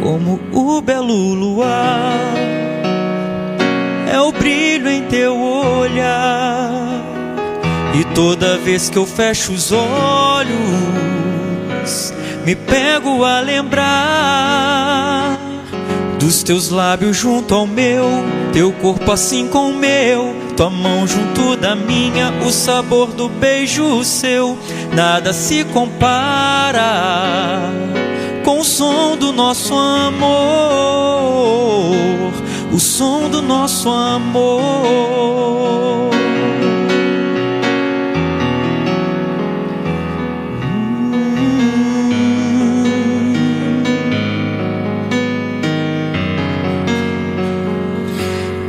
como o belo luar, é o brilho em teu olhar. E toda vez que eu fecho os olhos, me pego a lembrar dos teus lábios junto ao meu, teu corpo assim com o meu, tua mão junto da minha, o sabor do beijo seu. Nada se compara com o som do nosso amor, o som do nosso amor.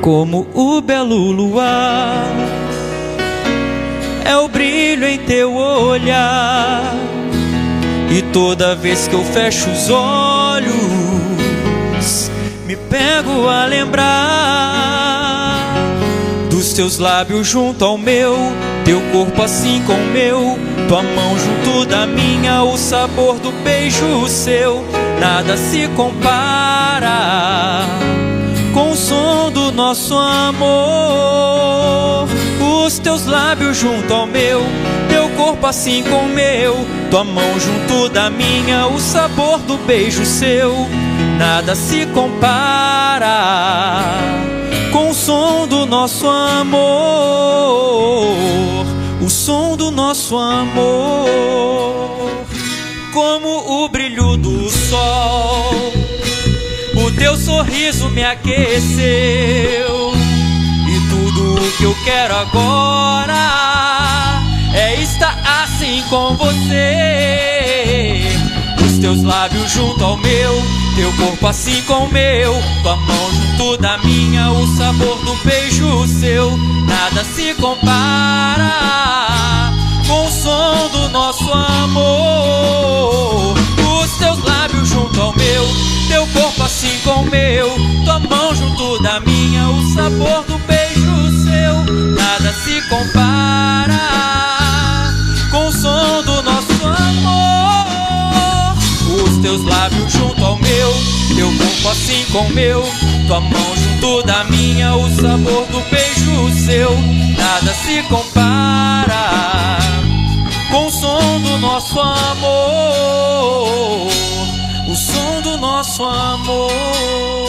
Como o belo luar, é o brilho em teu olhar. E toda vez que eu fecho os olhos, me pego a lembrar dos teus lábios junto ao meu, teu corpo assim com o meu, tua mão junto da minha, o sabor do beijo seu. Nada se compara com o som do nosso amor. Os teus lábios junto ao meu, teu corpo assim com o meu, tua mão junto da minha, o sabor do beijo seu. Nada se compara com o som do nosso amor, o som do nosso amor. Como o brilho do sol, o teu sorriso me aqueceu, e tudo o que eu quero agora é estar assim com você. Os teus lábios junto ao meu, teu corpo assim com o meu, tua mão junto da minha, o sabor do beijo seu. Nada se compara com o som do nosso amor. Os teus lábios junto ao meu, teu corpo assim com o meu, tua mão junto da minha, o sabor do beijo seu. Nada se compara com o som do nosso amor. Os teus lábios junto ao meu, teu corpo assim com o meu, tua mão junto da minha, o sabor do beijo seu. Nada se compara com o som do nosso amor, o som do nosso amor.